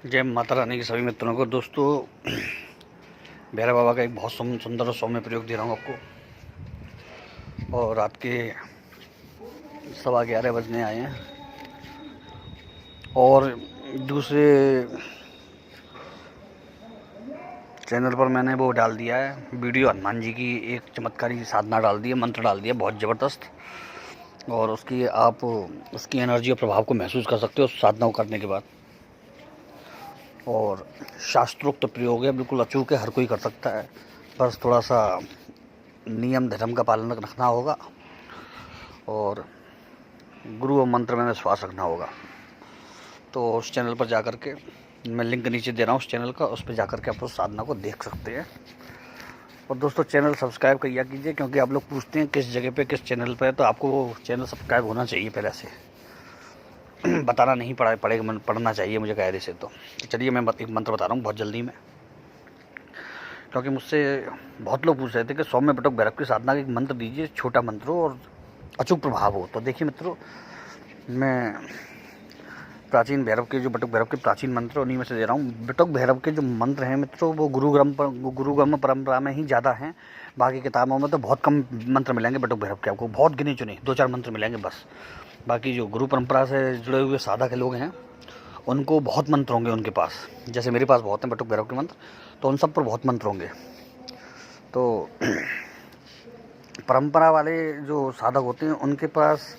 जय माता रानी के सभी मित्रों को। दोस्तों, भैरव बाबा का एक बहुत सुंदर और सौम्य प्रयोग दे रहा हूँ आपको। और रात के 11:15 बजने आए हैं और दूसरे चैनल पर मैंने वो डाल दिया है वीडियो, हनुमान जी की एक चमत्कारी साधना डाल दी है, मंत्र डाल दिया बहुत ज़बरदस्त। और उसकी एनर्जी और प्रभाव को महसूस कर सकते हो उस साधना को करने के बाद। और शास्त्रोक्त प्रयोग है, बिल्कुल अचूक है, हर कोई कर सकता है। बस थोड़ा सा नियम धर्म का पालन रखना होगा और गुरु और मंत्र में विश्वास रखना होगा। तो उस चैनल पर जाकर के मैं लिंक नीचे दे रहा हूँ उस चैनल का, उस पर जाकर के आप उस साधना को देख सकते हैं। और दोस्तों, चैनल सब्सक्राइब किया कीजिए, क्योंकि आप लोग पूछते हैं किस जगह पे किस चैनल पे है, तो आपको वो चैनल सब्सक्राइब होना चाहिए पहले से। बताना नहीं पढ़ना चाहिए मुझे कायदे से। तो चलिए मैं एक मंत्र बता रहा हूँ बहुत जल्दी में, क्योंकि मुझसे बहुत लोग पूछ रहे थे कि सौम्य बटुक भैरव की साधना का एक मंत्र दीजिए, छोटा मंत्र हो और अचूक प्रभाव हो। तो देखिए मित्रों, मैं प्राचीन भैरव के जो बटुक भैरव के प्राचीन मंत्र उन्हीं में से दे रहा हूँ। बटुक भैरव के जो मंत्र हैं मित्रों, वो गुरुग्रम परंपरा में ही ज़्यादा हैं। बाकी किताबों में तो बहुत कम मंत्र मिलेंगे बटुक भैरव के, आपको बहुत गिने चुने 2-4 मंत्र मिलेंगे बस। बाकी जो गुरु परंपरा से जुड़े हुए साधक के लोग हैं, उनको बहुत मंत्र होंगे उनके पास। जैसे मेरे पास बहुत हैं बटुक भैरव के मंत्र, तो उन सब पर बहुत मंत्र होंगे। तो परंपरा वाले जो साधक होते हैं उनके पास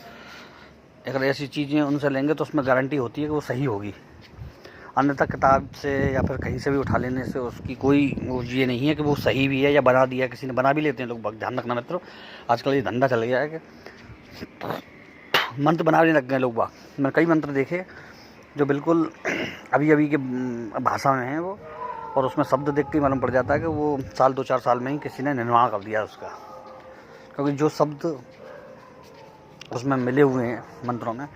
अगर ऐसी चीज़ें उनसे लेंगे तो उसमें गारंटी होती है कि वो सही होगी। अन्यथा किताब से या फिर कहीं से भी उठा लेने से उसकी कोई वो ये नहीं है कि वो सही भी है या बना दिया, किसी ने बना भी लेते हैं लोग। ध्यान रखना मित्रों, आजकल ये धंधा चल गया है कि मंत्र बनाने लग गए लोग बाग। मैंने कई मंत्र देखे जो बिल्कुल अभी के भाषा में हैं वो, और उसमें शब्द देख के मालूम पड़ जाता है कि वो 2-4 साल में ही किसी ने निर्माण कर दिया उसका, क्योंकि जो शब्द उसमें मिले हुए हैं मंत्रों में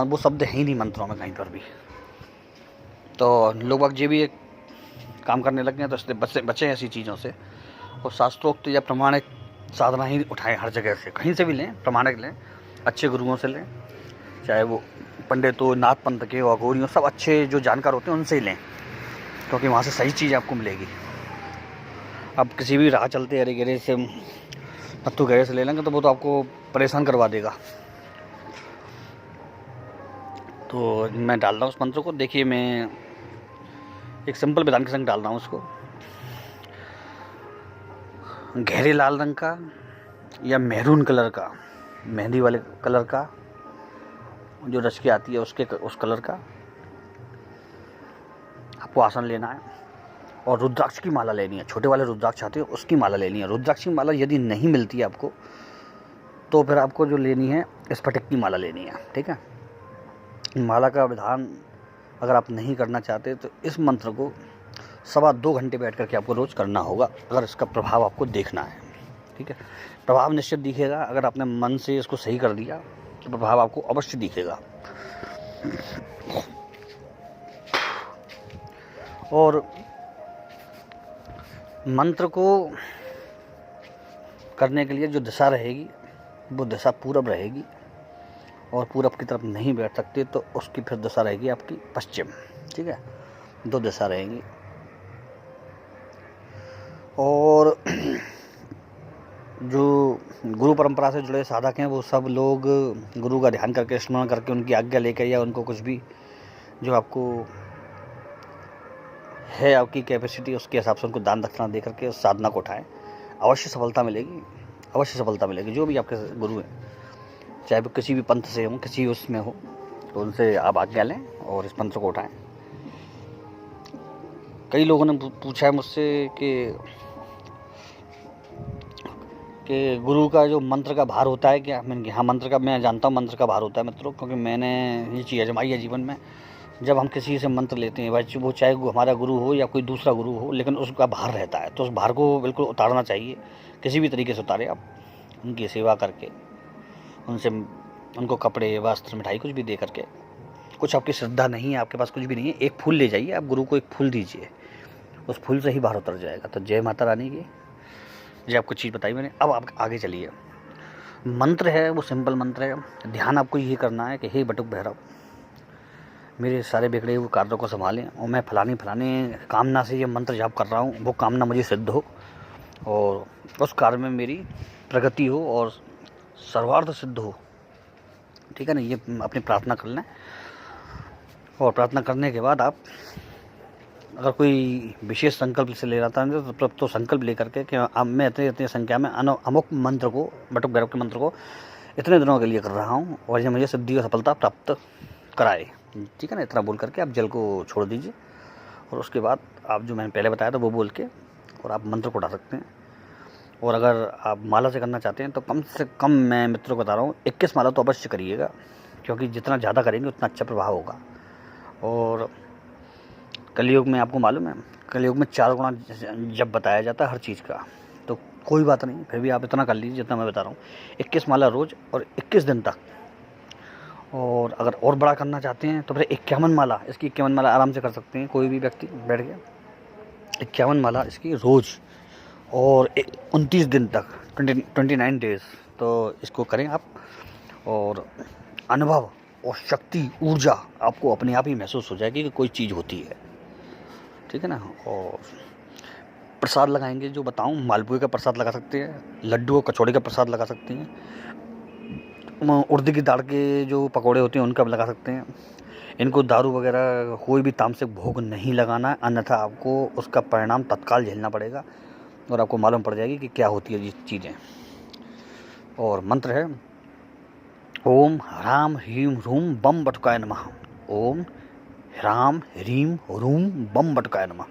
वो शब्द है ही नहीं मंत्रों में कहीं पर भी। तो लोग बाग ये भी एक काम करने लग गए हैं, तो इसलिए बचें ऐसी चीज़ों से। और शास्त्रोक्त या प्रमाणिक साधना ही उठाएं, हर जगह से कहीं से भी लें, प्रमाणिक लें, अच्छे गुरुओं से लें, चाहे वो पंडित हो, नाथ पंथ के हो, अघोरी हो, सब अच्छे जो जानकार होते हैं उनसे ही लें, क्योंकि वहाँ से सही चीज़ आपको मिलेगी। अब किसी भी राह चलते अरे गहरे से नत्थु गहरे से ले लेंगे तो वो तो आपको परेशान करवा देगा। तो मैं डाल रहा हूँ उस मंत्र को। देखिए, मैं एक सिंपल विधान के संग डाल रहा हूँ उसको। गहरे लाल रंग का या मैरून कलर का, मेहंदी वाले कलर का जो रच के आती है उस कलर का आपको आसन लेना है। और रुद्राक्ष की माला लेनी है, छोटे वाले रुद्राक्ष आते हैं उसकी माला लेनी है। रुद्राक्ष की माला यदि नहीं मिलती है आपको, तो फिर आपको जो लेनी है स्फटिक की माला लेनी है, ठीक है। माला का विधान अगर आप नहीं करना चाहते तो इस मंत्र को 2.25 घंटे बैठ करके आपको रोज़ करना होगा, अगर इसका प्रभाव आपको देखना है, ठीक है। प्रभाव निश्चित दिखेगा, अगर आपने मन से इसको सही कर दिया तो प्रभाव आपको अवश्य दिखेगा। और मंत्र को करने के लिए जो दिशा रहेगी वो दिशा पूरब रहेगी, और पूरब की तरफ नहीं बैठ सकते तो उसकी फिर दिशा रहेगी आपकी पश्चिम, ठीक है। 2 दिशा रहेंगी। और जो गुरु परंपरा से जुड़े साधक हैं वो सब लोग गुरु का ध्यान करके, स्मरण करके, उनकी आज्ञा लेकर या उनको कुछ भी जो आपको है आपकी कैपेसिटी उसके हिसाब से उनको दान दक्षिणा दे करके उस साधना को उठाएं। अवश्य सफलता मिलेगी, अवश्य सफलता मिलेगी। जो भी आपके गुरु हैं, चाहे वो किसी भी पंथ से हो, किसी उसमें हो, तो उनसे आप आज्ञा लें और इस मंत्र को उठाएं। कई लोगों ने पूछा है मुझसे कि गुरु का जो मंत्र का भार होता है क्या। मैंने हाँ, मंत्र का मैं जानता हूँ, मंत्र का भार होता है मित्रों, क्योंकि मैंने ये चीज़ आजमाई है जीवन में। जब हम किसी से मंत्र लेते हैं, भाई वो चाहे हमारा गुरु हो या कोई दूसरा गुरु हो, लेकिन उसका भार रहता है, तो उस भार को बिल्कुल उतारना चाहिए। किसी भी तरीके से उतारे आप, उनकी सेवा करके, उनको कपड़े, वस्त्र, मिठाई कुछ भी दे करके। कुछ आपकी श्रद्धा नहीं है, आपके पास कुछ भी नहीं है, एक फूल ले जाइए, आप गुरु को एक फूल दीजिए, उस फूल से ही भार उतर जाएगा। तो जय माता रानी की। जी, आपको चीज़ बताई मैंने। अब आप आगे चलिए। मंत्र है वो सिंपल मंत्र है। ध्यान आपको यही करना है कि हे बटुक भैरव, मेरे सारे बिगड़े हुए कार्यों को संभालें और मैं फलानी कामना से ये मंत्र जाप कर रहा हूँ, वो कामना मुझे सिद्ध हो और उस कार्य में मेरी प्रगति हो और सर्वार्थ सिद्ध हो। ठीक है ना, ये अपनी प्रार्थना कर लें। और प्रार्थना करने के बाद आप अगर कोई विशेष संकल्प से ले रहा था तो संकल्प लेकर के कि अब मैं इतनी संख्या में अमुक मंत्र को, बटुक भैरव के मंत्र को इतने दिनों के लिए कर रहा हूँ और ये मुझे सिद्धि और सफलता प्राप्त कराए। ठीक है ना, इतना बोल करके आप जल को छोड़ दीजिए और उसके बाद आप जो मैंने पहले बताया था वो बोल के और आप मंत्र को उठा सकते हैं। और अगर आप माला से करना चाहते हैं तो कम से कम, मैं मित्रों को बता रहा हूँ, 21 माला तो अवश्य करिएगा, क्योंकि जितना ज़्यादा करेंगे उतना अच्छा प्रभाव होगा। और कलयुग में आपको मालूम है, कलयुग में 4 गुना जब बताया जाता है हर चीज़ का, तो कोई बात नहीं, फिर भी आप इतना कर लीजिए जितना मैं बता रहा हूँ, 21 माला रोज़ और 21 दिन तक। और अगर और बड़ा करना चाहते हैं तो फिर 51 माला, इसकी 51 माला आराम से कर सकते हैं कोई भी व्यक्ति बैठ के। 51 माला इसकी रोज़ और 29 दिन तक, 29 डेज, तो इसको करें आप और अनुभव और शक्ति, ऊर्जा आपको अपने आप ही महसूस हो जाएगी कि कोई चीज़ होती है। ठीक है ना। और प्रसाद लगाएंगे, जो बताऊं, मालपुए का प्रसाद लगा सकते हैं, लड्डू और कचौड़ी का प्रसाद लगा सकते हैं, उड़द की दाल के जो पकौड़े होते हैं उनका भी लगा सकते हैं। इनको दारू वगैरह कोई भी तामसिक भोग नहीं लगाना, अन्यथा आपको उसका परिणाम तत्काल झेलना पड़ेगा और आपको मालूम पड़ जाएगी कि क्या होती है ये चीज़ें। और मंत्र है ओम ह्राम ह्रीम ह्रूम बम बटुकाय नमः। ओम ह्राम ह्रीम ह्रूम बम बटुकाय नमः।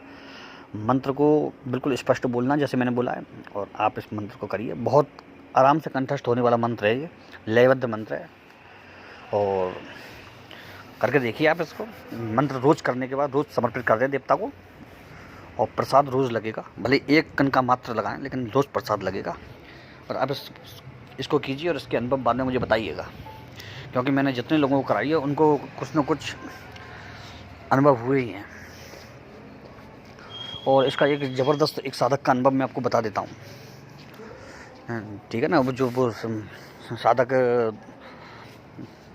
मंत्र को बिल्कुल स्पष्ट बोलना जैसे मैंने बोला है, और आप इस मंत्र को करिए। बहुत आराम से कंठस्थ होने वाला मंत्र है, ये लयबद्ध मंत्र है और करके देखिए आप इसको। मंत्र रोज़ करने के बाद रोज़ समर्पित कर दें देवता को और प्रसाद रोज़ लगेगा, भले 1 कण मात्र लगाएं लेकिन रोज़ प्रसाद लगेगा। और आप इसको कीजिए और इसके अनुभव बाद में मुझे बताइएगा, क्योंकि मैंने जितने लोगों को कराई है उनको कुछ न कुछ अनुभव हुए ही हैं। और इसका एक ज़बरदस्त एक साधक का अनुभव मैं आपको बता देता हूँ। ठीक है ना, वो साधक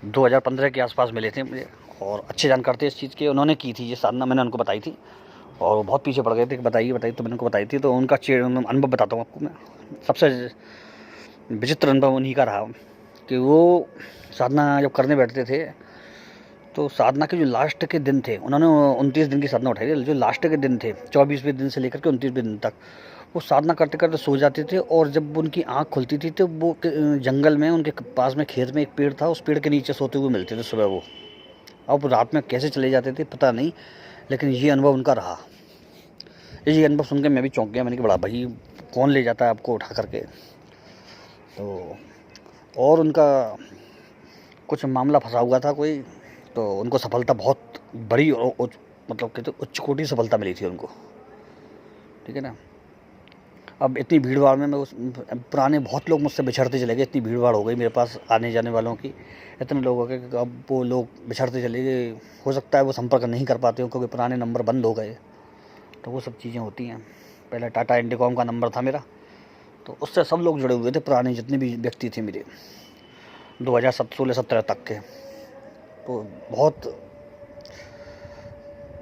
2015 के आसपास मिले थे मुझे और अच्छे जानकार थे इस चीज़ के। उन्होंने की थी ये साधना, मैंने उनको बताई थी और वो बहुत पीछे पड़ गए थे कि बताइए तो मैंने उनको बताई थी। तो उनका अनुभव बताता हूँ आपको मैं। सबसे विचित्र अनुभव उन्हीं का रहा कि वो साधना जब करने बैठते थे तो साधना के जो लास्ट के दिन थे, उन्होंने 29 दिन की साधना उठाई थी, जो लास्ट के दिन थे 24वें दिन से लेकर के 29वें दिन तक वो साधना करते करते सो जाते थे। और जब उनकी आँख खुलती थी तो वो जंगल में उनके पास में खेत में एक पेड़ था, उस पेड़ के नीचे सोते हुए मिलते थे सुबह वो। अब रात में कैसे चले जाते थे पता नहीं, लेकिन ये अनुभव उनका रहा। ये अनुभव सुन के मैं भी चौंक गया। मैंने कहा बड़ा भाई, कौन ले जाता है आपको उठा करके। तो और उनका कुछ मामला फंसा हुआ था कोई, तो उनको सफलता बहुत बड़ी और मतलब कहते उच्च कोटि सफलता मिली थी उनको। ठीक है ना। अब इतनी भीड़ भाड़ में मैं पुराने बहुत लोग मुझसे बिछड़ते चले गए, इतनी भीड़ भाड़ हो गई मेरे पास आने जाने वालों की, इतने लोग हो गए कि अब वो लोग बिछड़ते चले गए। हो सकता है वो संपर्क नहीं कर पाते हो क्योंकि पुराने नंबर बंद हो गए, तो वो सब चीज़ें होती हैं। पहले टाटा इंडिकॉम का नंबर था मेरा, तो उससे सब लोग जुड़े हुए थे, पुराने जितने भी व्यक्ति थे मेरे 2016-17 तक के। तो बहुत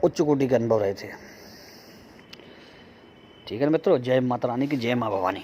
उच्च कोटि के अनुभव रहे थे। ठीक है मित्रों, जय माता रानी की, जय माँ भवानी।